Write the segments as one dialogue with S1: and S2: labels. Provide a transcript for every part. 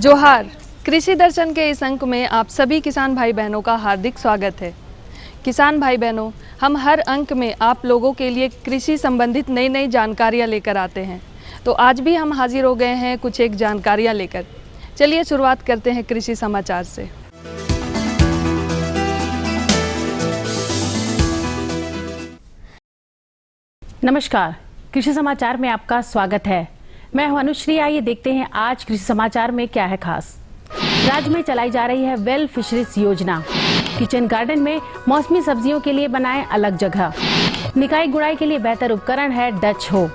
S1: जोहार। कृषि दर्शन के इस अंक में आप सभी किसान भाई बहनों का हार्दिक स्वागत है। किसान भाई बहनों, हम हर अंक में आप लोगों के लिए कृषि संबंधित नई नई जानकारियाँ लेकर आते हैं। तो आज भी हम हाजिर हो गए हैं कुछ एक जानकारियाँ लेकर। चलिए शुरुआत करते हैं कृषि समाचार से।
S2: नमस्कार, कृषि समाचार में आपका स्वागत है। मैं हूं अनुश्री। आइए देखते हैं आज कृषि समाचार में क्या है खास। राज्य में चलाई जा रही है वेल फिशरीज योजना। किचन गार्डन में मौसमी सब्जियों के लिए बनाएं अलग जगह। निकाई गुड़ाई के लिए बेहतर उपकरण है डच हो।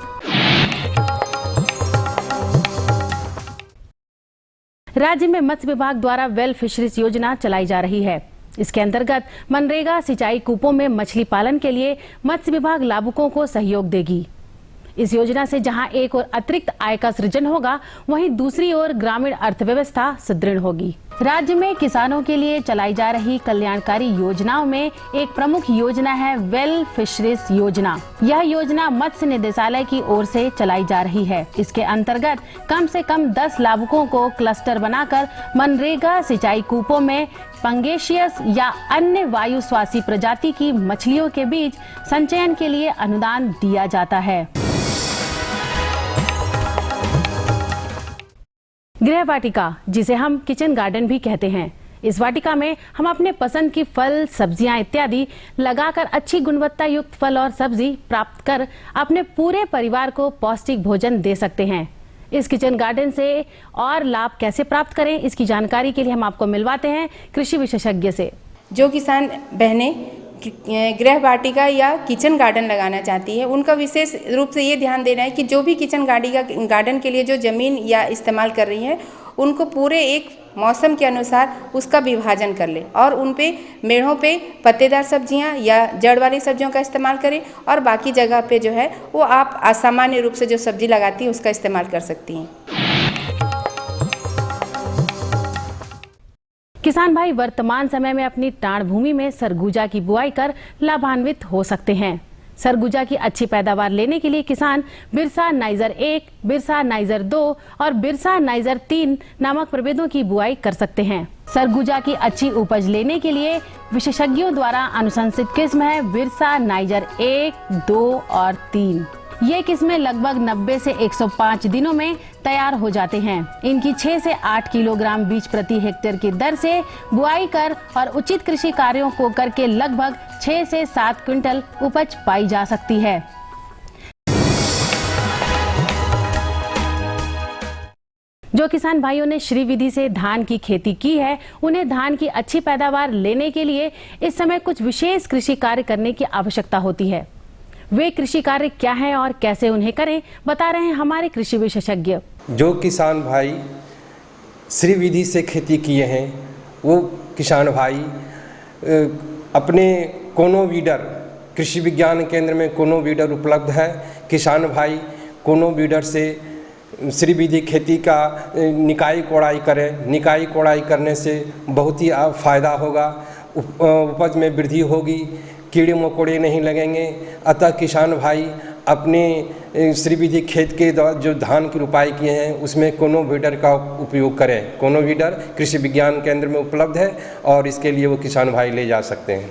S2: राज्य में मत्स्य विभाग द्वारा वेल फिशरीज योजना चलाई जा रही है। इसके अंतर्गत मनरेगा सिंचाई कूपों में मछली पालन के लिए मत्स्य विभाग लाभुकों को सहयोग देगी। इस योजना से जहां एक ओर अतिरिक्त आय का सृजन होगा, वहीं दूसरी ओर ग्रामीण अर्थव्यवस्था सुदृढ़ होगी। राज्य में किसानों के लिए चलाई जा रही कल्याणकारी योजनाओं में एक प्रमुख योजना है वेल फिशरीज योजना। यह योजना मत्स्य निदेशालय की ओर से चलाई जा रही है। इसके अंतर्गत कम से कम 10 लाभुकों को क्लस्टर बनाकर मनरेगा सिंचाई कूपों में पंगेशियस या अन्य वायुश्वासी प्रजाति की मछलियों के बीज संचयन के लिए अनुदान दिया जाता है। गृह वाटिका, जिसे हम किचन गार्डन भी कहते हैं, इस वाटिका में हम अपने पसंद की फल, सब्जियां इत्यादि लगाकर अच्छी गुणवत्ता युक्त फल और सब्जी प्राप्त कर अपने पूरे परिवार को पौष्टिक भोजन दे सकते हैं। इस किचन गार्डन से और लाभ कैसे प्राप्त करें, इसकी जानकारी के लिए हम आपको मिलवाते हैं कृषि विशेषज्ञ से।
S3: जो किसान बहनें गृह वाटिका या किचन गार्डन लगाना चाहती है, उनका विशेष रूप से ये ध्यान देना है कि जो भी किचन गार्डन के लिए जो ज़मीन या इस्तेमाल कर रही हैं, उनको पूरे एक मौसम के अनुसार उसका विभाजन कर ले और उन पे मेढ़ों पे पत्तेदार सब्जियां या जड़ वाली सब्जियों का इस्तेमाल करें और बाकी जगह पे जो है वो आप असामान्य रूप से जो सब्जी लगाती हैं उसका इस्तेमाल कर सकती हैं।
S2: किसान भाई वर्तमान समय में अपनी टाण भूमि में सरगुजा की बुआई कर लाभान्वित हो सकते हैं। सरगुजा की अच्छी पैदावार लेने के लिए किसान बिरसा नाइजर 1, बिरसा नाइजर 2 और बिरसा नाइजर 3 नामक प्रभेदों की बुआई कर सकते हैं। सरगुजा की अच्छी उपज लेने के लिए विशेषज्ञों द्वारा अनुशंसित किस्म है बिरसा नाइजर 1, 2 और 3। ये किस्में लगभग 90 से 105 दिनों में तैयार हो जाते हैं। इनकी 6 से 8 किलोग्राम बीज प्रति हेक्टेयर की दर से बुआई कर और उचित कृषि कार्यों को करके लगभग 6 से 7 क्विंटल उपज पाई जा सकती है। जो किसान भाइयों ने श्री विधि से धान की खेती की है, उन्हें धान की अच्छी पैदावार लेने के लिए इस समय कुछ विशेष कृषि कार्य करने की आवश्यकता होती है। वे कृषि कार्य क्या हैं और कैसे उन्हें करें, बता रहे हैं हमारे कृषि विशेषज्ञ।
S4: जो किसान भाई श्री विधि से खेती किए हैं, वो किसान भाई अपने कोनो वीडर, कृषि विज्ञान केंद्र में कोनो वीडर उपलब्ध है। किसान भाई कोनो वीडर से श्री विधि खेती का निकाई कोड़ाई करें। निकाई कोड़ाई करने से बहुत ही फ़ायदा होगा, उपज में वृद्धि होगी, कीड़े मकोड़े नहीं लगेंगे। अतः किसान भाई अपने श्री विधि खेत के जो धान की रोपाई किए हैं उसमें कोनो वीडर का उपयोग करें। कोनो वीडर कृषि विज्ञान केंद्र में उपलब्ध है और इसके लिए वो किसान भाई ले जा सकते हैं।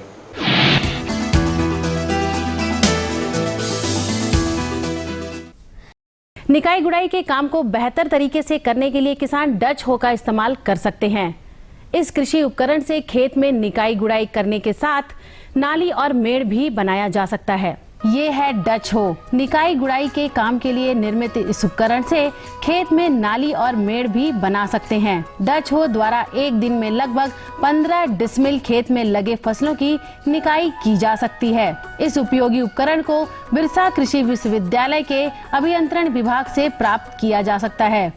S2: निकाई गुड़ाई के काम को बेहतर तरीके से करने के लिए किसान डच हो का इस्तेमाल कर सकते हैं। इस कृषि उपकरण से खेत में निकाई गुड़ाई करने के साथ नाली और मेड़ भी बनाया जा सकता है। ये है डच हो। निकाई गुड़ाई के काम के लिए निर्मित इस उपकरण से खेत में नाली और मेड़ भी बना सकते हैं। डच हो द्वारा एक दिन में लगभग 15 डिसमिल खेत में लगे फसलों की निकाई की जा सकती है। इस उपयोगी उपकरण को बिरसा कृषि विश्वविद्यालय के अभियंत्रण विभाग से प्राप्त किया जा सकता है।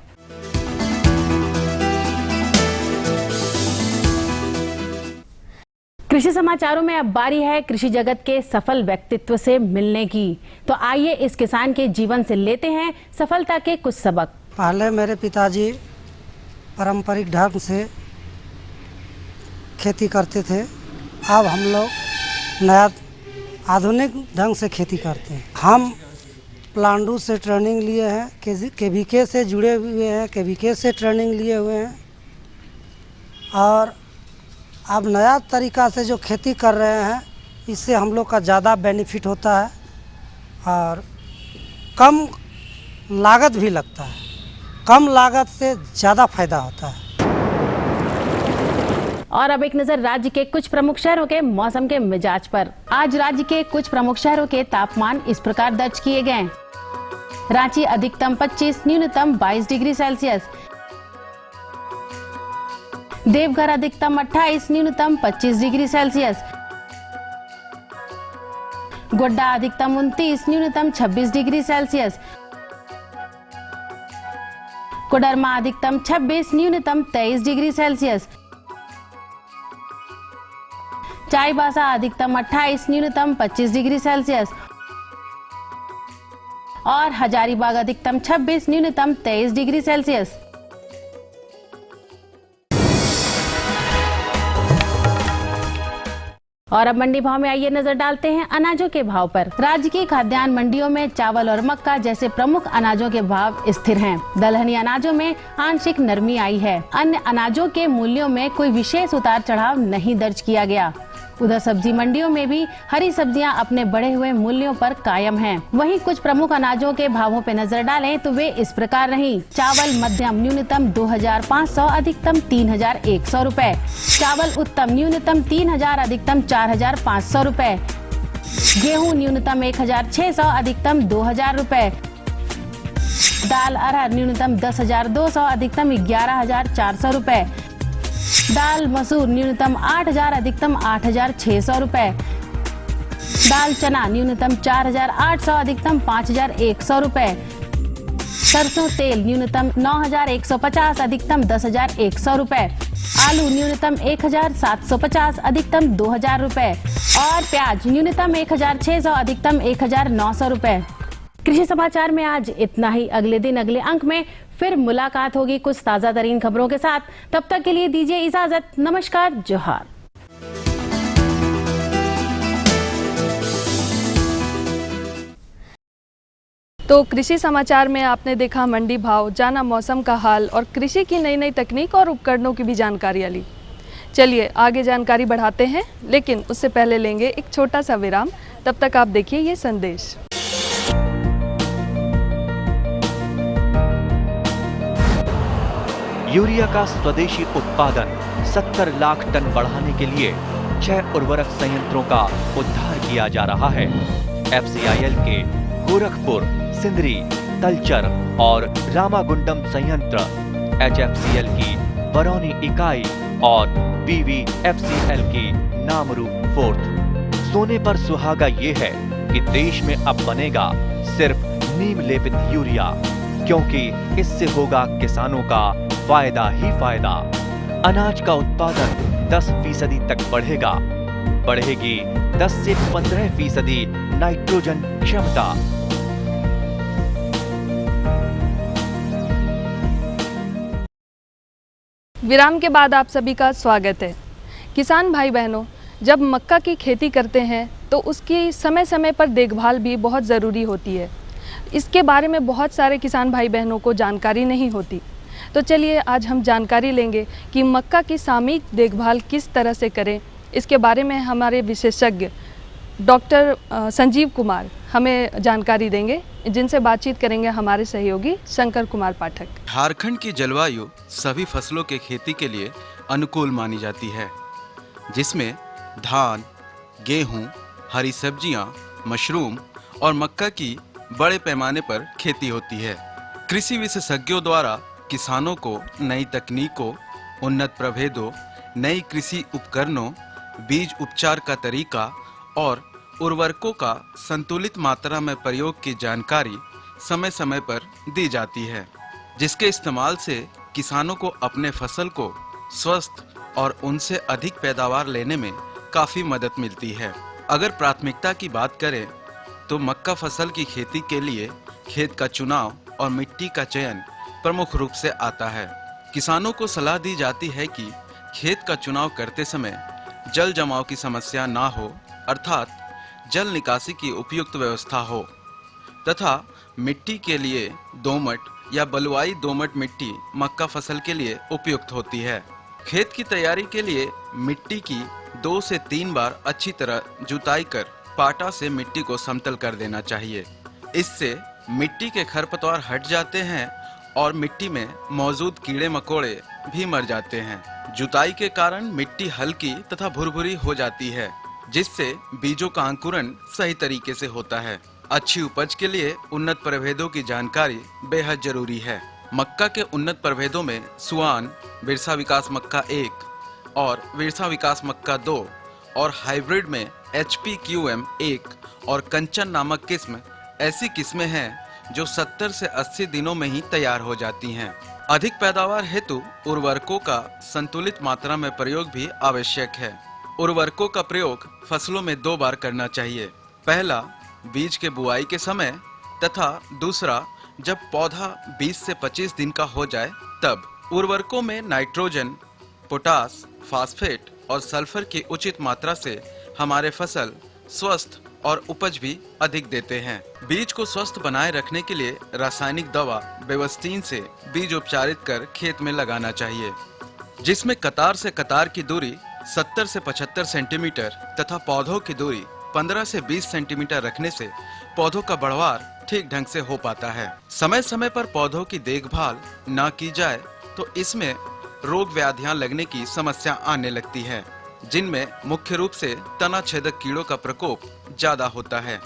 S2: कृषि समाचारों में अब बारी है कृषि जगत के सफल व्यक्तित्व से मिलने की। तो आइए इस किसान के जीवन से लेते हैं सफलता के कुछ सबक।
S5: पहले मेरे पिताजी पारंपरिक ढंग से खेती करते थे। अब हम लोग नया आधुनिक ढंग से खेती करते हैं। हम प्लांडू से ट्रेनिंग लिए हैं, केवीके से जुड़े हुए हैं, केवीके से ट्रेनिंग लिए हुए हैं। और अब नया तरीका से जो खेती कर रहे हैं इससे हम लोग का ज़्यादा बेनिफिट होता है और कम लागत भी लगता है। कम लागत से ज़्यादा फायदा होता है।
S2: और अब एक नजर राज्य के कुछ प्रमुख शहरों के मौसम के मिजाज पर। आज राज्य के कुछ प्रमुख शहरों के तापमान इस प्रकार दर्ज किए गए। रांची अधिकतम 25, न्यूनतम 22 डिग्री सेल्सियस। देवघर अधिकतम 28, न्यूनतम 25 डिग्री सेल्सियस। गोड्डा अधिकतम 29, न्यूनतम 26 डिग्री सेल्सियस। कोडरमा अधिकतम 26, न्यूनतम 23 डिग्री सेल्सियस। चाईबासा अधिकतम 28, न्यूनतम 25 डिग्री सेल्सियस। और हजारीबाग अधिकतम 26, न्यूनतम 23 डिग्री सेल्सियस। और अब मंडी भाव में आइए नजर डालते हैं अनाजों के भाव पर। राज्य की खाद्यान्न मंडियों में चावल और मक्का जैसे प्रमुख अनाजों के भाव स्थिर हैं। दलहनी अनाजों में आंशिक नरमी आई है। अन्य अनाजों के मूल्यों में कोई विशेष उतार चढ़ाव नहीं दर्ज किया गया। उधर सब्जी मंडियों में भी हरी सब्जियां अपने बढ़े हुए मूल्यों पर कायम हैं। वहीं कुछ प्रमुख अनाजों के भावों पे नजर डालें तो वे इस प्रकार रही। चावल मध्यम न्यूनतम 2500, अधिकतम 3100 रुपए। चावल उत्तम न्यूनतम 3000, अधिकतम 4500 रुपए। गेहूं न्यूनतम 1600, अधिकतम 2000 रुपए। दाल अरहर न्यूनतम 10,200, अधिकतम 11,400 रुपए। दाल मसूर न्यूनतम 8,000, अधिकतम 8,600 रुपए। दाल चना न्यूनतम 4,800, अधिकतम 5,100 रुपए। सरसों तेल न्यूनतम 9,150, अधिकतम 10,100 रुपए। आलू न्यूनतम 1,750, अधिकतम 2,000 रुपए। और प्याज न्यूनतम 1,600, अधिकतम 1,900 रुपए। कृषि समाचार में आज इतना ही। अगले दिन अगले अंक में फिर मुलाकात होगी कुछ ताजा तरीन खबरों के साथ। तब तक के लिए दीजिए इजाजत। नमस्कार, जोहार।
S1: तो कृषि समाचार में आपने देखा मंडी भाव, जाना मौसम का हाल और कृषि की नई नई तकनीक और उपकरणों की भी जानकारियाँ ली। चलिए आगे जानकारी बढ़ाते हैं, लेकिन उससे पहले लेंगे एक छोटा सा विराम। तब तक आप देखिए ये संदेश।
S6: यूरिया का स्वदेशी उत्पादन 70 लाख टन बढ़ाने के लिए 6 उर्वरक संयंत्रों का उद्धार किया जा रहा है। FCIL के गोरखपुर, सिंदरी, तलचर और रामागुंडम संयंत्र, HFCL की बरौनी इकाई और BVFCL की नामरू फोर्थ। सोने पर सुहागा ये है कि देश में अब बनेगा सिर्फ नीम लेपित यूरिया, क्योंकि इससे होगा किसानों का फायदा ही फायदा। अनाज का उत्पादन 10% तक बढ़ेगा। बढ़ेगी 10 से 15% नाइट्रोजन क्षमता।
S1: विराम के बाद आप सभी का स्वागत है। किसान भाई बहनों, जब मक्का की खेती करते हैं तो उसकी समय समय पर देखभाल भी बहुत ज़रूरी होती है। इसके बारे में बहुत सारे किसान भाई बहनों को जानकारी नहीं होती। तो चलिए आज हम जानकारी लेंगे कि मक्का की सामयिक देखभाल किस तरह से करें। इसके बारे में हमारे विशेषज्ञ डॉक्टर संजीव कुमार हमें जानकारी देंगे, जिनसे बातचीत करेंगे हमारे सहयोगी शंकर कुमार पाठक।
S7: झारखंड की जलवायु सभी फसलों के खेती के लिए अनुकूल मानी जाती है, जिसमें धान, गेहूं, हरी सब्जियां, मशरूम और मक्का की बड़े पैमाने पर खेती होती है। कृषि विशेषज्ञों द्वारा किसानों को नई तकनीकों, उन्नत प्रभेदों, नई कृषि उपकरणों, बीज उपचार का तरीका और उर्वरकों का संतुलित मात्रा में प्रयोग की जानकारी समय समय पर दी जाती है, जिसके इस्तेमाल से किसानों को अपने फसल को स्वस्थ और उनसे अधिक पैदावार लेने में काफ़ी मदद मिलती है। अगर प्राथमिकता की बात करें तो मक्का फसल की खेती के लिए खेत का चुनाव और मिट्टी का चयन प्रमुख रूप से आता है। किसानों को सलाह दी जाती है कि खेत का चुनाव करते समय जल जमाव की समस्या ना हो, अर्थात जल निकासी की उपयुक्त व्यवस्था हो, तथा मिट्टी के लिए दोमट या बलुआई दोमट मिट्टी मक्का फसल के लिए उपयुक्त होती है। खेत की तैयारी के लिए मिट्टी की 2 से 3 बार अच्छी तरह जुताई कर पाटा से मिट्टी को समतल कर देना चाहिए। इससे मिट्टी के खरपतवार हट जाते हैं और मिट्टी में मौजूद कीड़े मकोड़े भी मर जाते हैं। जुताई के कारण मिट्टी हल्की तथा भुरभुरी हो जाती है, जिससे बीजों का अंकुरण सही तरीके से होता है। अच्छी उपज के लिए उन्नत प्रभेदों की जानकारी बेहद जरूरी है। मक्का के उन्नत प्रभेदों में सुआन, बिरसा विकास मक्का 1 और बिरसा विकास मक्का 2 और हाइब्रिड में HPQM 1 और कंचन नामक किस्म ऐसी किस्में हैं जो 70 से 80 दिनों में ही तैयार हो जाती हैं। अधिक पैदावार हेतु उर्वरकों का संतुलित मात्रा में प्रयोग भी आवश्यक है। उर्वरकों का प्रयोग फसलों में 2 बार करना चाहिए। पहला बीज के बुआई के समय तथा दूसरा जब पौधा 20 से 25 दिन का हो जाए तब। उर्वरकों में नाइट्रोजन, पोटास, फास्फेट और सल्फर की उचित मात्रा से हमारे फसल स्वस्थ और उपज भी अधिक देते हैं। बीज को स्वस्थ बनाए रखने के लिए रासायनिक दवा बेवस्टीन से बीज उपचारित कर खेत में लगाना चाहिए, जिसमें कतार से कतार की दूरी 70 से 75 सेंटीमीटर तथा पौधों की दूरी 15 से 20 सेंटीमीटर रखने से पौधों का बढ़वार ठीक ढंग से हो पाता है। समय समय पर पौधों की देखभाल न की जाए तो इसमें रोग व्याधियां लगने की समस्या आने लगती है, जिनमें मुख्य रूप से तना छेदक कीड़ों का प्रकोप ज्यादा होता है।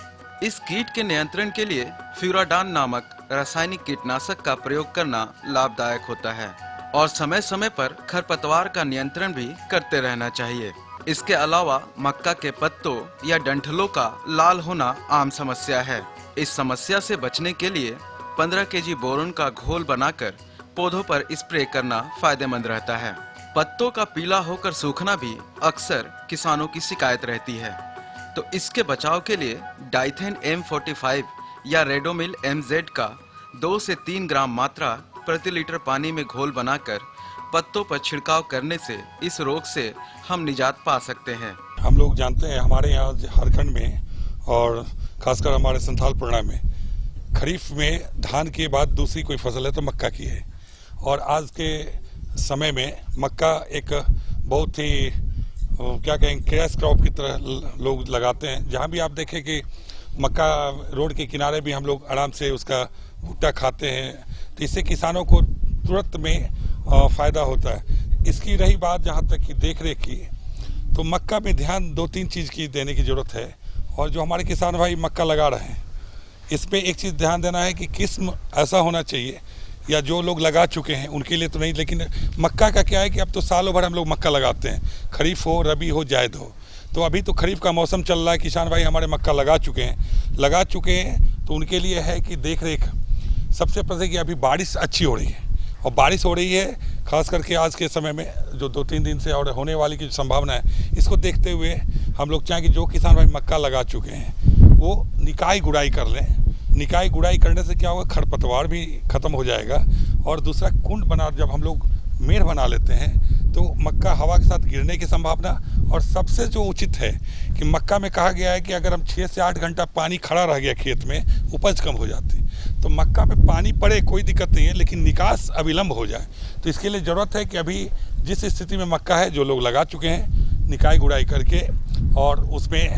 S7: इस कीट के नियंत्रण के लिए फ्यूराडान नामक रासायनिक कीटनाशक का प्रयोग करना लाभदायक होता है और समय समय पर खरपतवार का नियंत्रण भी करते रहना चाहिए। इसके अलावा मक्का के पत्तों या डंठलों का लाल होना आम समस्या है। इस समस्या से बचने के लिए 15 केजी बोरोन का घोल बनाकर पौधों पर स्प्रे करना फायदेमंद रहता है। पत्तों का पीला होकर सूखना भी अक्सर किसानों की शिकायत रहती है, तो इसके बचाव के लिए डाइथेन M45 या रेडोमिल MZ का 2 से 3 ग्राम मात्रा प्रति लीटर पानी में घोल बनाकर पत्तों पर छिड़काव करने से इस रोग से हम निजात पा सकते हैं।
S8: हम लोग जानते हैं हमारे यहाँ झारखंड में और खासकर हमारे संथाल पुराना में खरीफ में धान के बाद दूसरी कोई फसल है तो मक्का की है। और आज के समय में मक्का एक बहुत ही क्या कहेंगे कैश क्रॉप की तरह लोग लगाते हैं। जहाँ भी आप देखें कि मक्का रोड के किनारे भी हम लोग आराम से उसका भुट्टा खाते हैं, तो इससे किसानों को तुरंत में फ़ायदा होता है। इसकी रही बात जहाँ तक कि देख रेख की, तो मक्का में ध्यान 2-3 चीज़ की देने की ज़रूरत है। और जो हमारे किसान भाई मक्का लगा रहे हैं, इसमें एक चीज़ ध्यान देना है कि किस्म ऐसा होना चाहिए, या जो लोग लगा चुके हैं उनके लिए तो नहीं, लेकिन मक्का का क्या है कि अब तो सालों भर हम लोग मक्का लगाते हैं, खरीफ हो, रबी हो, जायद हो। तो अभी तो खरीफ का मौसम चल रहा है, किसान भाई हमारे मक्का लगा चुके हैं तो उनके लिए है कि देख रेख सबसे पहले कि अभी बारिश अच्छी हो रही है, और बारिश हो रही है खास करके आज के समय में जो 2-3 दिन से और होने वाली की संभावना है, इसको देखते हुए हम लोग चाहें कि जो किसान भाई मक्का लगा चुके हैं वो निकाई गुड़ाई कर लें। निकाई गुड़ाई करने से क्या होगा, खरपतवार भी खत्म हो जाएगा। और दूसरा कुंड बना, जब हम लोग मेड़ बना लेते हैं तो मक्का हवा के साथ गिरने की संभावना, और सबसे जो उचित है कि मक्का में कहा गया है कि अगर हम 6 से 8 घंटा पानी खड़ा रह गया खेत में, उपज कम हो जाती। तो मक्का पे पानी पड़े कोई दिक्कत नहीं है, लेकिन निकास अविलंब हो जाए। तो इसके लिए ज़रूरत है कि अभी जिस स्थिति में मक्का है, जो लोग लगा चुके हैं निकाई गुड़ाई करके और उसमें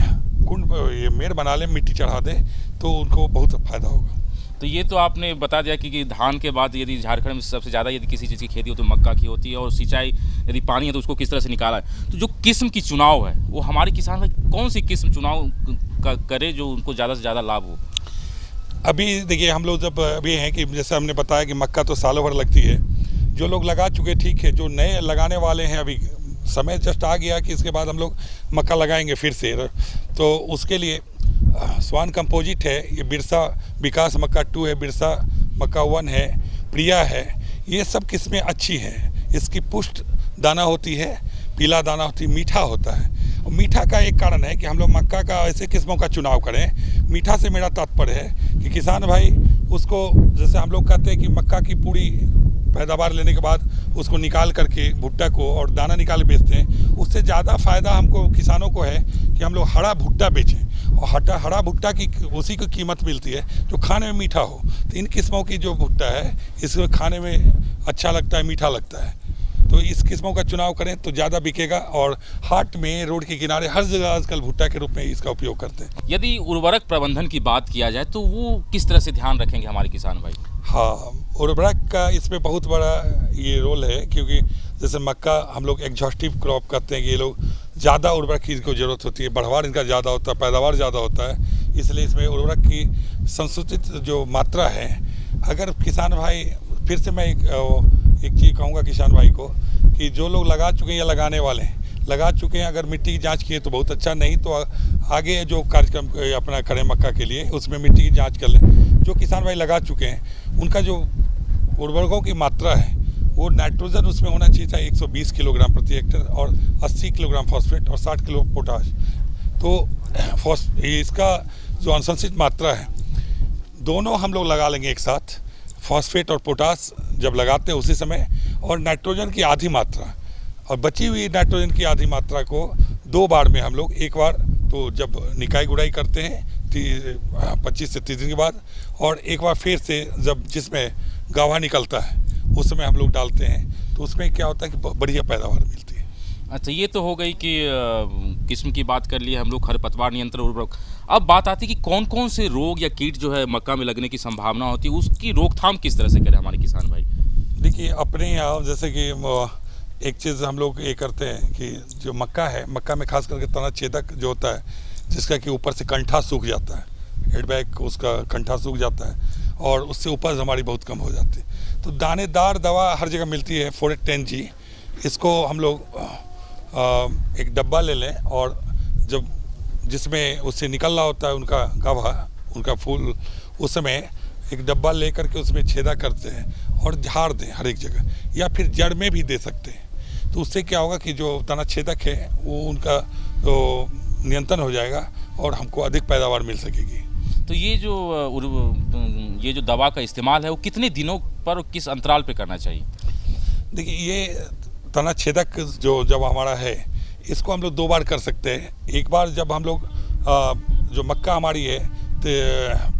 S8: कुंड ये मेड़ बना लें, मिट्टी चढ़ा दें, तो उनको बहुत फ़ायदा होगा।
S9: तो ये तो आपने बता दिया कि धान के बाद यदि झारखंड में सबसे ज़्यादा यदि किसी चीज़ की खेती हो तो मक्का की होती है, और सिंचाई यदि पानी है तो उसको किस तरह से निकाला है। तो जो किस्म की चुनाव है वो हमारे किसान भाई कौन सी किस्म चुनाव करे जो उनको ज़्यादा से ज़्यादा लाभ हो।
S8: अभी देखिए हम लोग जब अभी हैं कि जैसे हमने बताया कि मक्का तो सालों भर लगती है, जो लोग लगा चुके ठीक है, जो नए लगाने वाले हैं अभी समय जस्ट आ गया कि इसके बाद हम लोग मक्का लगाएंगे फिर से, तो उसके लिए स्वान कंपोजिट है, ये बिरसा विकास मक्का 2 है, बिरसा मक्का 1 है, प्रिया है, ये सब किस्में अच्छी हैं। इसकी पुष्ट दाना होती है, पीला दाना होती है, मीठा होता है। और मीठा का एक कारण है कि हम लोग मक्का का ऐसे किस्मों का चुनाव करें। मीठा से मेरा तात्पर्य है कि किसान भाई उसको, जैसे हम लोग कहते हैं कि मक्का की पूरी पैदावार लेने के बाद उसको निकाल करके भुट्टा को और दाना निकाल बेचते हैं, उससे ज़्यादा फ़ायदा हमको किसानों को है कि हम लोग हरा भुट्टा बेचें, और हरा भुट्टा की उसी की कीमत मिलती है जो खाने में मीठा हो। तो इन किस्मों की जो भुट्टा है इसको खाने में अच्छा लगता है, मीठा लगता है। तो इस किस्मों का चुनाव करें तो ज़्यादा बिकेगा। और हाट में, रोड के किनारे, हर जगह आजकल भुट्टा के रूप में इसका उपयोग करते हैं।
S9: यदि उर्वरक प्रबंधन की बात किया जाए तो वो किस तरह से ध्यान रखेंगे हमारे किसान भाई?
S8: हाँ, उर्वरक का इसमें बहुत बड़ा ये रोल है, क्योंकि जैसे मक्का हम लोग एग्जॉस्टिव क्रॉप करते हैं कि ये लोग ज़्यादा उर्वरक की इनको ज़रूरत होती है, बढ़वार इनका ज़्यादा होता है, पैदावार ज़्यादा होता है, इसलिए इसमें उर्वरक की संसूचित जो मात्रा है, अगर किसान भाई, फिर से मैं एक चीज़ कहूँगा किसान भाई को कि जो लोग लगा चुके हैं या लगाने वाले हैं, लगा चुके हैं, अगर मिट्टी की जांच किए तो बहुत अच्छा, नहीं तो आगे जो कार्यक्रम अपना करें मक्का के लिए उसमें मिट्टी की जांच कर लें। जो किसान भाई लगा चुके हैं उनका जो उर्वरकों की मात्रा है वो नाइट्रोजन उसमें होना चाहिए था 120 किलोग्राम प्रति हेक्टेयर और 80 किलोग्राम फॉस्फेट और 60 किलो पोटाश। तो इसका जो अनुशंसित मात्रा है दोनों हम लोग लगा लेंगे एक साथ, फॉस्फेट और पोटाश जब लगाते हैं उसी समय, और नाइट्रोजन की आधी मात्रा, और बची हुई नाइट्रोजन की आधी मात्रा को 2 बार में हम लोग, एक बार तो जब निकाई गुड़ाई करते हैं 25 से 30 दिन के बाद, और एक बार फिर से जब जिसमें गावा निकलता है उस समय हम लोग डालते हैं। तो उसमें क्या होता है कि बढ़िया पैदावार मिलती है।
S9: अच्छा, ये तो हो गई कि किस्म की बात कर ली हम लोग, खरपतवार नियंत्रण उर्वरक। अब बात आती है कि कौन कौन से रोग या कीट जो है मक्का में लगने की संभावना होती है, उसकी रोकथाम किस तरह से करें हमारे किसान भाई?
S8: देखिए, अपने यहाँ जैसे कि एक चीज़ हम लोग ये करते हैं कि जो मक्का है, मक्का में खास करके तना छेदक जो होता है, जिसका कि ऊपर से कंठा सूख जाता है, हेडबैक उसका कंठा सूख जाता है और उससे उपज हमारी बहुत कम हो जाती है। तो दानेदार दवा हर जगह मिलती है, 410G, इसको हम लोग एक डब्बा ले लें और जब जिसमें उससे निकल रहा होता है उनका गाभा, उनका फूल, उस समय एक डब्बा ले करके उसमें छेदा करते हैं और झाड़ दें हर एक जगह, या फिर जड़ में भी दे सकते हैं। तो उससे क्या होगा कि जो तना छेदक है वो उनका तो नियंत्रण हो जाएगा और हमको अधिक पैदावार मिल सकेगी।
S9: तो ये जो दवा का इस्तेमाल है वो कितने दिनों पर और किस अंतराल पे करना चाहिए?
S8: देखिए, ये तना छेदक जो जब हमारा है इसको हम लोग 2 बार कर सकते हैं। एक बार जब हम लोग जो मक्का हमारी है तो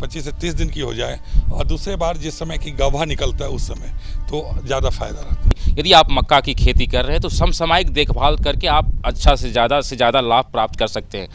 S8: 25 से 30 दिन की हो जाए, और दूसरे बार जिस समय की गाभा निकलता है उस समय, तो ज़्यादा फायदा रहता है।
S9: यदि आप मक्का की खेती कर रहे हैं तो समसामयिक देखभाल करके आप अच्छा से ज़्यादा लाभ प्राप्त कर सकते हैं।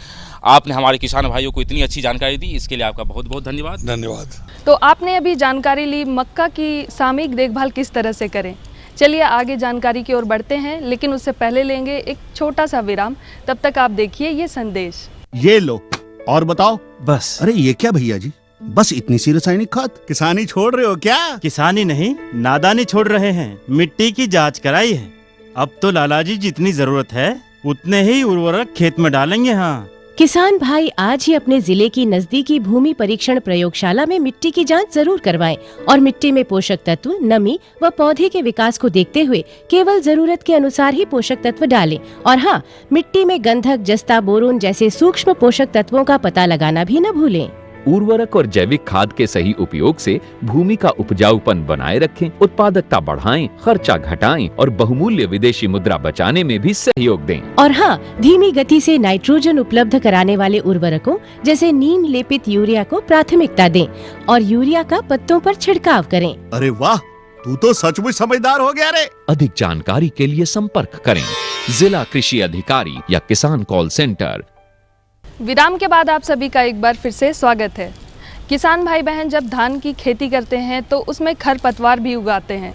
S9: आपने हमारे किसान भाइयों को इतनी अच्छी जानकारी दी, इसके लिए आपका बहुत बहुत धन्यवाद।
S8: धन्यवाद।
S1: तो आपने अभी जानकारी ली मक्का की सामयिक देखभाल किस तरह से करें। चलिए आगे जानकारी की ओर बढ़ते हैं, लेकिन उससे पहले लेंगे एक छोटा सा विराम। तब तक आप देखिए ये संदेश।
S10: ये लो और बताओ।
S11: बस।
S10: अरे ये क्या भैया जी, बस इतनी सी रासायनिक खाद? किसानी छोड़ रहे हो क्या?
S11: किसानी नहीं, नादानी छोड़ रहे हैं। मिट्टी की जांच कराई है। अब तो लाला जी जितनी जरूरत है उतने ही उर्वरक खेत में डालेंगे। हाँ,
S12: किसान भाई आज ही अपने जिले की नजदीकी भूमि परीक्षण प्रयोगशाला में मिट्टी की जांच जरूर करवाएं और मिट्टी में पोषक तत्व, नमी व पौधे के विकास को देखते हुए केवल जरूरत के अनुसार ही पोषक तत्व डालें। और हाँ, मिट्टी में गंधक, जस्ता, बोरोन जैसे सूक्ष्म पोषक तत्वों का पता लगाना भी न भूलें।
S13: उर्वरक और जैविक खाद के सही उपयोग से भूमि का उपजाऊपन बनाए रखें, उत्पादकता बढ़ाएं, खर्चा घटाएं और बहुमूल्य विदेशी मुद्रा बचाने में भी सहयोग दें।
S12: और हाँ, धीमी गति से नाइट्रोजन उपलब्ध कराने वाले उर्वरकों जैसे नीम लेपित यूरिया को प्राथमिकता दें और यूरिया का पत्तों पर छिड़काव करें।
S10: अरे वाह, तू तो सचमुच समझदार हो गया रे।
S13: अधिक जानकारी के लिए संपर्क करें जिला कृषि अधिकारी या किसान कॉल सेंटर।
S1: विराम के बाद आप सभी का एक बार फिर से स्वागत है। किसान भाई बहन जब धान की खेती करते हैं तो उसमें खरपतवार भी उगाते हैं,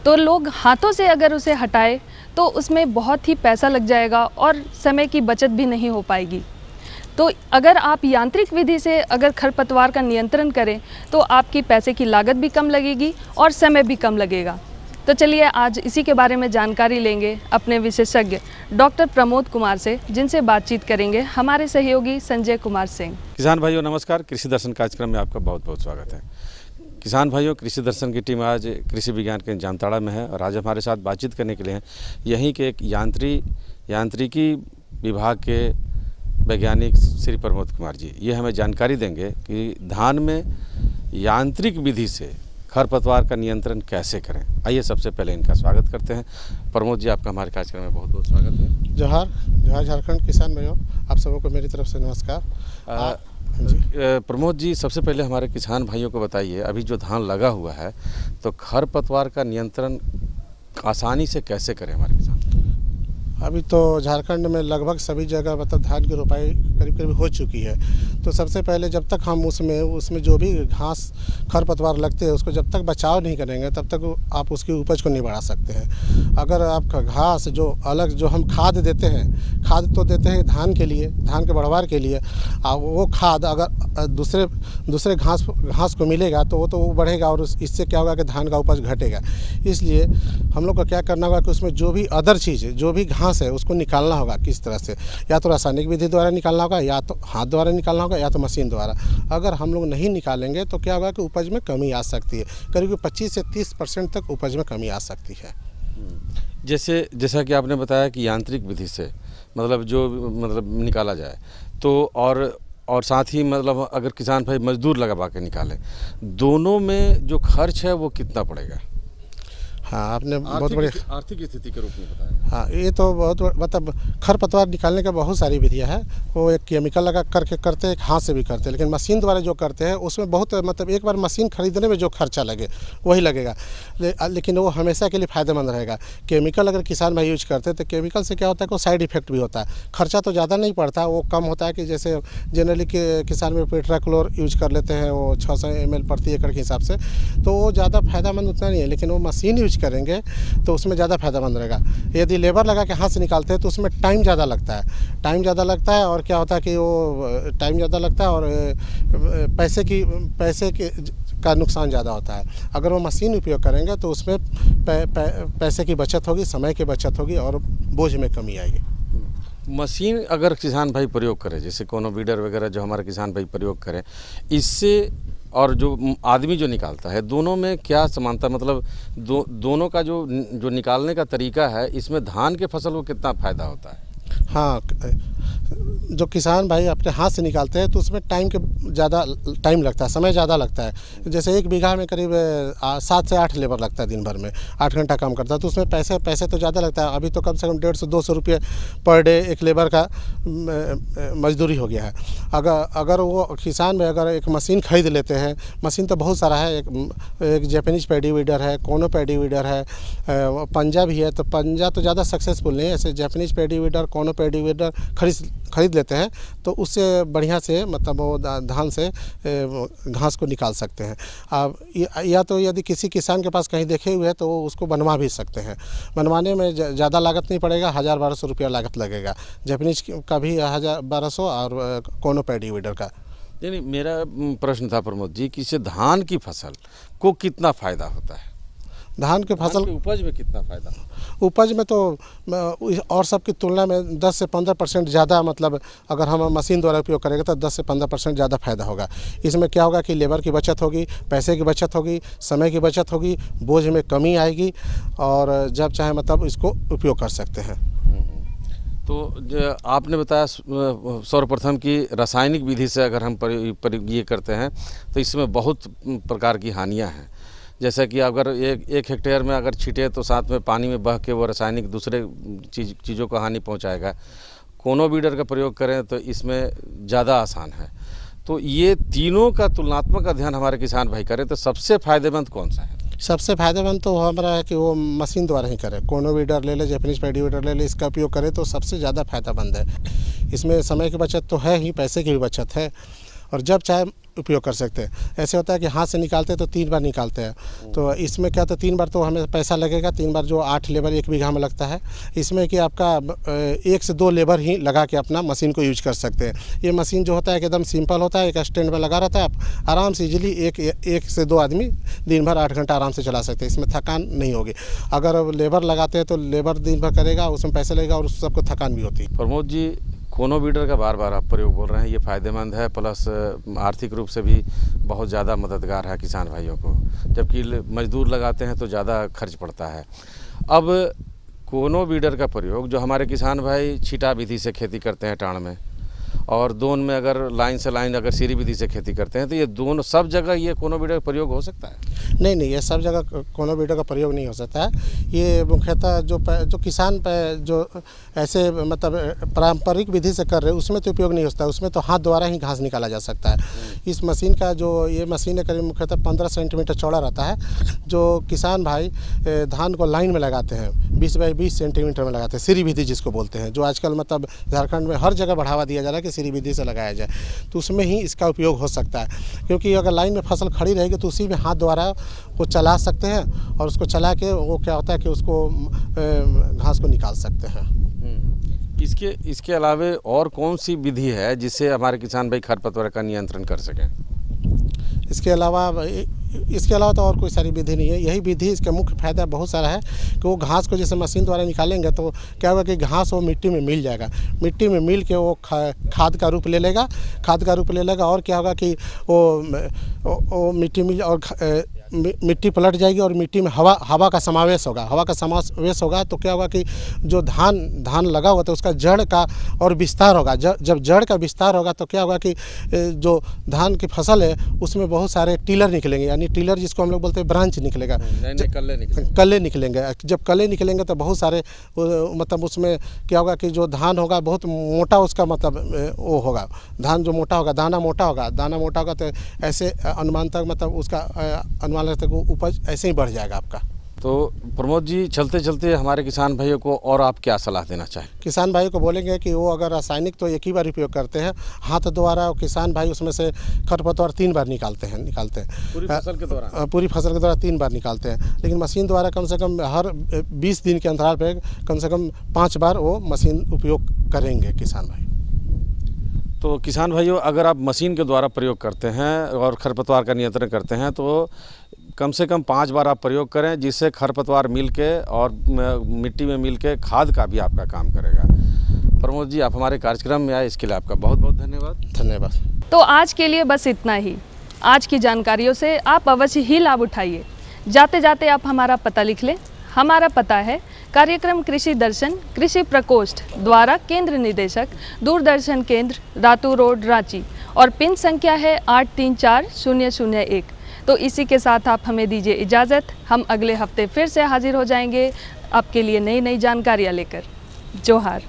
S1: तो लोग हाथों से अगर उसे हटाए तो उसमें बहुत ही पैसा लग जाएगा और समय की बचत भी नहीं हो पाएगी। तो अगर आप यांत्रिक विधि से अगर खरपतवार का नियंत्रण करें तो आपकी पैसे की लागत भी कम लगेगी और समय भी कम लगेगा। तो चलिए आज इसी के बारे में जानकारी लेंगे अपने विशेषज्ञ डॉक्टर प्रमोद कुमार से, जिनसे बातचीत करेंगे हमारे सहयोगी संजय कुमार सिंह।
S14: किसान भाइयों नमस्कार, कृषि दर्शन कार्यक्रम में आपका बहुत बहुत स्वागत है। किसान भाइयों, कृषि दर्शन की टीम आज कृषि विज्ञान के जामताड़ा में है और आज हमारे साथ बातचीत करने के लिए हैं यहीं के एक यांत्रिकी विभाग के वैज्ञानिक श्री प्रमोद कुमार जी। ये हमें जानकारी देंगे कि धान में यांत्रिक विधि से खरपतवार का नियंत्रण कैसे करें। आइए सबसे पहले इनका स्वागत करते हैं। प्रमोद जी, आपका हमारे कार्यक्रम में बहुत बहुत स्वागत है।
S15: जोहार झारखंड किसान भाइयों, आप सबों को मेरी तरफ से नमस्कार।
S14: प्रमोद जी, सबसे पहले हमारे किसान भाइयों को बताइए, अभी जो धान लगा हुआ है तो खरपतवार का नियंत्रण आसानी से कैसे करें हमारे किसान?
S15: अभी तो झारखंड में लगभग सभी जगह मतलब धान की रोपाई करीब करीब हो चुकी है। तो सबसे पहले जब तक हम उसमें जो भी घास खरपतवार लगते हैं उसको जब तक बचाव नहीं करेंगे तब तक आप उसकी उपज को नहीं बढ़ा सकते हैं। अगर आपका घास जो अलग जो हम खाद देते हैं, खाद तो देते हैं धान के लिए, धान के बढ़वार के लिए, वो खाद अगर दूसरे घास को मिलेगा तो वो बढ़ेगा और इससे क्या होगा कि धान का उपज घटेगा। इसलिए हम लोग को क्या करना होगा कि उसमें जो भी अदर चीज़ जो भी घास है उसको निकालना होगा किस तरह से, या तो रासायनिक विधि द्वारा निकालना होगा, या तो हाथ द्वारा निकालना होगा, या तो मशीन द्वारा। अगर हम लोग नहीं निकालेंगे तो क्या होगा कि उपज में कमी आ सकती है, करीब 25 से 30% तक उपज में कमी आ सकती है।
S14: जैसा कि आपने बताया कि यांत्रिक विधि से मतलब निकाला जाए तो और साथ ही मतलब अगर किसान भाई मजदूर लगा के निकालें, दोनों में जो खर्च है वो कितना पड़ेगा?
S15: हाँ, आपने बहुत बड़ी
S14: आर्थिक स्थिति के रूप में बताया।
S15: हाँ, ये तो बहुत मतलब खरपतवार निकालने का बहुत सारी विधियां हैं। वो एक केमिकल लगा करके करते हैं, एक हाथ से भी करते हैं, लेकिन मशीन द्वारा जो करते हैं उसमें बहुत मतलब एक बार मशीन खरीदने में जो खर्चा लगे वही लगेगा, लेकिन वो हमेशा के लिए फ़ायदेमंद रहेगा। केमिकल अगर किसान भाई यूज करते हैं तो केमिकल से क्या होता है कि साइड इफेक्ट भी होता है, खर्चा तो ज़्यादा नहीं पड़ता, वो कम होता है कि जैसे जनरली किसान में पेट्राक्लोर यूज कर लेते हैं वो 600 ml प्रति एकड़ के हिसाब से, तो वो ज़्यादा फायदेमंद उतना नहीं है। लेकिन वो मशीन यूज करेंगे तो उसमें ज़्यादा फायदेमंद रहेगा। यदि लेबर लगा के हाथ से निकालते हैं तो उसमें टाइम ज़्यादा लगता है, और क्या होता है कि वो टाइम ज़्यादा लगता है और पैसे का नुकसान ज़्यादा होता है। अगर वो मशीन उपयोग करेंगे तो उसमें पैसे की बचत होगी, समय की बचत होगी और बोझ में कमी आएगी।
S14: मशीन अगर किसान भाई प्रयोग करे, जैसे कोनो वीडर वगैरह जो हमारे किसान भाई प्रयोग करें, इससे और जो आदमी जो निकालता है, दोनों में क्या समानता, मतलब दोनों का जो निकालने का तरीका है, इसमें धान के फसल को कितना फ़ायदा होता है?
S15: हाँ, जो किसान भाई अपने हाथ से निकालते हैं तो उसमें ज़्यादा टाइम लगता है, समय ज़्यादा लगता है। जैसे 1 बीघा में करीब 7 से 8 लेबर लगता है, दिन भर में 8 घंटा काम करता है, तो उसमें पैसे तो ज़्यादा लगता है। अभी तो कम से कम 150-200 रुपये पर डे एक लेबर का मजदूरी हो गया है। अगर वो किसान में अगर एक मशीन खरीद लेते हैं, मशीन तो बहुत सारा है, एक जापानीज पैडी वीडर है, कोनो पैडी वीडर है, पंजा भी है। तो पंजा तो ज़्यादा सक्सेसफुल नहीं है, ऐसे जापानीज पैडी वीडर, कोनो पैडी वीडर खरीद लेते हैं तो उससे बढ़िया से मतलब वो धान से घास को निकाल सकते हैं। अब या तो यदि किसी किसान के पास कहीं देखे हुए हैं तो वो उसको बनवा भी सकते हैं। बनवाने में ज़्यादा लागत नहीं पड़ेगा, 1000-1200 रुपया लागत लगेगा, जापानीज का भी 1000-1200 और कोनो पैडी वीडर का।
S14: यानी मेरा प्रश्न था प्रमोद जी कि इससे धान की फसल को कितना फ़ायदा होता है?
S15: धान की फसल
S14: उपज में कितना फ़ायदा?
S15: उपज में तो और सब की तुलना में 10 से 15% ज़्यादा, मतलब अगर हम मशीन द्वारा उपयोग करेंगे तो 10 से 15% ज़्यादा फ़ायदा होगा। इसमें क्या होगा कि लेबर की बचत होगी, पैसे की बचत होगी, समय की बचत होगी, बोझ में कमी आएगी और जब चाहे मतलब इसको उपयोग कर सकते हैं।
S14: तो आपने बताया सर्वप्रथम कि रासायनिक विधि से अगर हम ये करते हैं तो इसमें बहुत प्रकार की हानियाँ हैं। जैसे कि अगर एक हेक्टेयर में अगर छीटे तो साथ में पानी में बह के वो रासायनिक दूसरे चीज़ों को हानि पहुंचाएगा। कोनो वीडर का प्रयोग करें तो इसमें ज़्यादा आसान है। तो ये तीनों का तुलनात्मक अध्ययन हमारे किसान भाई करें तो सबसे फ़ायदेमंद कौन सा है?
S15: सबसे फ़ायदेमंद तो हमारा है कि वो मशीन द्वारा ही करें, कोनो वीडर ले ले, जापानीज पैडी वीडर ले ले, इसका उपयोग करें तो सबसे ज़्यादा फ़ायदेमंद है। इसमें समय की बचत तो है ही, पैसे की भी बचत है और जब चाहे उपयोग कर सकते हैं। ऐसे होता है कि हाथ से निकालते हैं तो 3 बार निकालते हैं, तो इसमें क्या तो 3 बार तो हमें पैसा लगेगा, 3 बार जो 8 लेबर 1 बीघा में लगता है। इसमें कि आपका 1 से 2 लेबर ही लगा के अपना मशीन को यूज कर सकते हैं। ये मशीन जो होता है एकदम सिंपल होता है, एक स्टैंड पर लगा रहता है, आप आराम से इजीली एक से 2 आदमी दिन भर 8 घंटा आराम से चला सकते हैं, इसमें थकान नहीं होगी। अगर लेबर लगाते हैं तो लेबर दिन भर करेगा, उसमें पैसे लगेगा और सबको थकान भी होती है।
S14: प्रमोद जी, कोनो वीडर का बार बार आप प्रयोग बोल रहे हैं, ये फ़ायदेमंद है, प्लस आर्थिक रूप से भी बहुत ज़्यादा मददगार है किसान भाइयों को, जबकि मजदूर लगाते हैं तो ज़्यादा खर्च पड़ता है। अब कोनो वीडर का प्रयोग जो हमारे किसान भाई छीटा विधि से खेती करते हैं टाण में, और दोन में अगर लाइन से लाइन अगर सीरी विधि से खेती करते हैं तो ये दोनों सब जगह ये कोनो वीडर का प्रयोग हो सकता है?
S15: नहीं, ये सब जगह कोनो वीडर का प्रयोग नहीं हो सकता है। ये मुख्यतः जो किसान जो ऐसे मतलब पारंपरिक विधि से कर रहे हैं उसमें तो उपयोग नहीं होता है, उसमें तो हाथ द्वारा ही घास निकाला जा सकता है। इस मशीन का ये मशीन है करीब मुख्यतः 15 सेंटीमीटर चौड़ा रहता है, जो किसान भाई धान को लाइन में लगाते हैं, 20 बाई 20 सेंटीमीटर में लगाते हैं, सीरी विधि जिसको बोलते हैं, जो आजकल मतलब झारखंड में हर जगह बढ़ावा दिया जा रहा है कि सीरी विधि से लगाया जाए, तो उसमें ही इसका उपयोग हो सकता है। क्योंकि अगर लाइन में फसल खड़ी रहेगी तो उसी में हाथ द्वारा वो चला सकते हैं और उसको चला के वो क्या होता है कि उसको घास को निकाल सकते हैं।
S14: इसके अलावा और कौन सी विधि है जिससे हमारे किसान भाई खरपतवार का नियंत्रण कर सकें?
S15: इसके अलावा तो और कोई सारी विधि नहीं है। यही विधि, इसका मुख्य फायदा बहुत सारा है कि वो घास को जैसे मशीन द्वारा निकालेंगे तो क्या होगा कि घास वो मिट्टी में मिल जाएगा, मिट्टी में मिल के वो खाद का रूप ले लेगा, और क्या होगा कि वो मिट्टी मिल और मिट्टी पलट जाएगी और मिट्टी में हवा का समावेश होगा, तो क्या होगा कि जो धान लगा हुआ था उसका जड़ का और विस्तार होगा। जब जड़ का विस्तार होगा तो क्या होगा कि जो धान की फसल है उसमें बहुत सारे टीलर निकलेंगे, यानी टीलर जिसको हम लोग बोलते हैं ब्रांच निकलेगा, कल्ले निकलेंगे। जब कल्ले निकलेंगे तो बहुत सारे मतलब उसमें क्या होगा कि जो धान होगा बहुत मोटा, उसका मतलब वो होगा, धान जो मोटा होगा, दाना मोटा होगा तो ऐसे अनुमान तक मतलब उसका अनुमान लगता है कि उपज ऐसे ही बढ़ जाएगा आपका।
S14: तो प्रमोद जी, चलते चलते हमारे किसान भाइयों को और आप क्या सलाह देना चाहें?
S15: किसान भाइयों को बोलेंगे कि वो अगर रासायनिक तो एक ही बार उपयोग करते हैं, हाथ द्वारा किसान भाई उसमें से खरपतवार 3 बार निकालते हैं
S14: पूरी फसल के
S15: दौरान 3 बार निकालते हैं, लेकिन मशीन द्वारा कम से कम हर 20 दिन के अंतराल पर कम से कम 5 बार वो मशीन उपयोग करेंगे किसान भाई।
S14: तो किसान भाइयों, अगर आप मशीन के द्वारा प्रयोग करते हैं और खरपतवार का नियंत्रण करते हैं तो कम से कम 5 बार आप प्रयोग करें, जिससे खरपतवार मिल के और मिट्टी में मिल के खाद का भी आपका काम करेगा। प्रमोद जी, आप हमारे कार्यक्रम में आए, इसके लिए आपका बहुत बहुत धन्यवाद।
S1: तो आज के लिए बस इतना ही। आज की जानकारियों से आप अवश्य ही लाभ उठाइए। जाते जाते आप हमारा पता लिख लें। हमारा पता है कार्यक्रम कृषि दर्शन कृषि प्रकोष्ठ द्वारा केंद्र निदेशक, दूरदर्शन केंद्र, रातू रोड, रांची, और पिन संख्या है 834001। तो इसी के साथ आप हमें दीजिए इजाज़त। हम अगले हफ्ते फिर से हाजिर हो जाएंगे आपके लिए नई जानकारियाँ लेकर। जोहार।